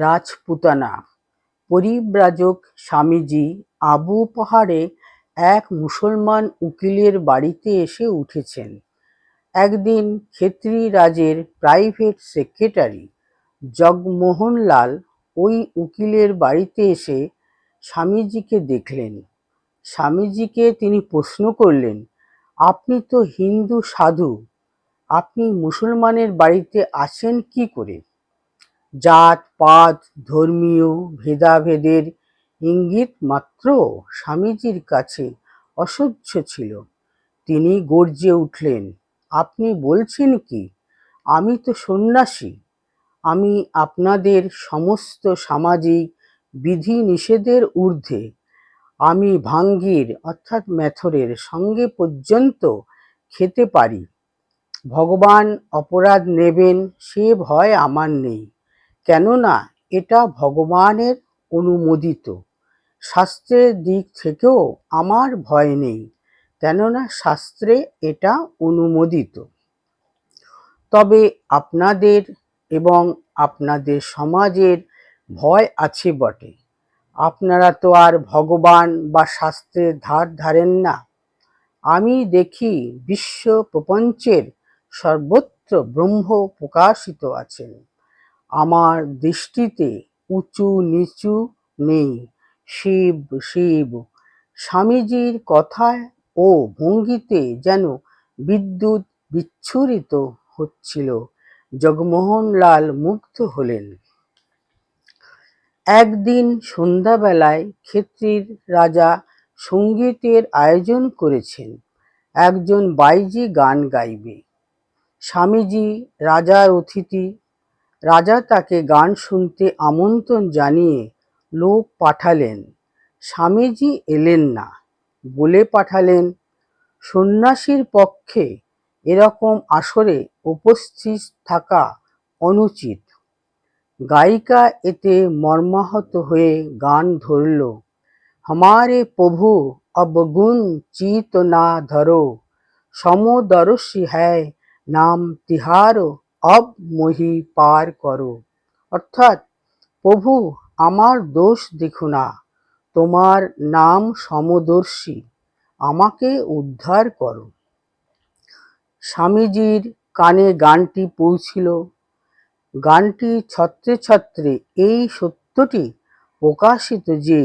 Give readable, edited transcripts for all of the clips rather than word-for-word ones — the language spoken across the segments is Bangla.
রাজপুতানা। পরিব্রাজক স্বামীজি আবু পাহাড়ে এক মুসলমান উকিলের বাড়িতে এসে উঠেছেন। একদিন খেতড়ি রাজের প্রাইভেট সেক্রেটারি জগমোহনলাল ওই উকিলের বাড়িতে এসে স্বামীজিকে দেখলেন। স্বামীজিকে তিনি প্রশ্ন করলেন, আপনি তো হিন্দু সাধু, আপনি মুসলমানের বাড়িতে আছেন কি করে? জাত পাত ধর্মীয় ভেদাভেদের ইঙ্গিত মাত্র স্বামীজির কাছে অসহ্য ছিল। তিনি গর্জে উঠলেন, আপনি বলছেন কি? আমি তো সন্ন্যাসী। আমি আপনাদের সমস্ত সামাজিক বিধি নিষেধের ঊর্ধ্বে। আমি ভাঙ্গির অর্থাৎ মেথরের সঙ্গে পর্যন্ত খেতে পারি। ভগবান অপরাধ নেবেন সে ভয় আমার নেই, কেননা এটা ভগবানের অনুমোদিত। শাস্ত্রের দিক থেকেও আমার ভয় নেই, কেননা শাস্ত্রে এটা অনুমোদিত। তবে আপনাদের এবং আপনাদের সমাজের ভয় আছে বটে। আপনারা তো আর ভগবান বা শাস্ত্রের ধার ধারেন না। আমি দেখি বিশ্ব প্রপঞ্চের সর্বত্র ব্রহ্ম প্রকাশিত আছেন। আমার দৃষ্টিতে উঁচু নিচু নেই, শিব শিব। স্বামীজির কথায় ও ভঙ্গিতে যেন বিদ্যুৎ বিচ্ছুরিত হচ্ছিল। জগমোহনলাল মুগ্ধ হলেন। একদিন সন্ধ্যাবেলায় খেতড়ির রাজা সঙ্গীতের আয়োজন করেছেন। একজন বাইজি গান গাইবে। স্বামীজি রাজার অতিথি। রাজা তাকে গান শুনতে আমন্ত্রণ জানিয়ে লোক পাঠালেন। স্বামীজি এলেন না, বলে পাঠালেন, সন্ন্যাসীর পক্ষে এরকম আসরে উপস্থিত থাকা অনুচিত। গায়িকা এতে মর্মাহত হয়ে গান ধরল, हमारे प्रभु अब गुण चित ना धरो, সমদর্শী है নাম তিহারো, अब মোহি পার করো। অর্থাৎ, প্রভু আমার দোষ দেখো না, তোমার নাম সমদর্শী, আমাকে উদ্ধার করো। স্বামীজির কানে গানটি পৌঁছিল। গানটি ছত্রে ছত্রে এই সত্যটি প্রকাশিত যে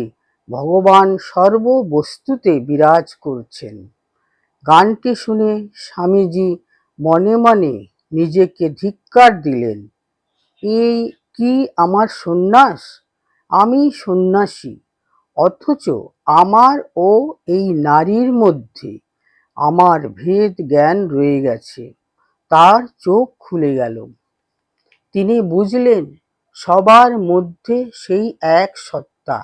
ভগবান সর্ববস্তুতে বিরাজ করছেন। গানটি শুনে স্বামীজি মনে মনে নিজেকে ধিক্কার দিলেন। এই কি আমার সন্ন্যাস? আমি সন্ন্যাসী, অথচ আমার ও এই নারীর মধ্যে আমার ভেদ জ্ঞান রয়ে গেছে। তার চোখ খুলে গেল। তিনি বুঝলেন সবার মধ্যে সেই এক সত্তা,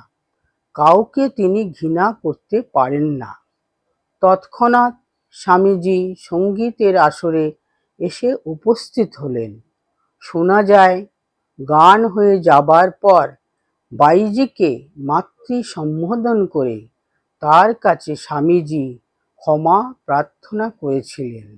কাউকে তিনি ঘৃণা করতে পারেন না। তৎক্ষণাৎ স্বামীজি সঙ্গীতের আসরে এসে উপস্থিত হলেন। শোনা যায়, গান হয়ে যাবার পর বাইজিকে মাতৃ সম্বোধন করে তার কাছে স্বামীজি ক্ষমা প্রার্থনা করেছিলেন।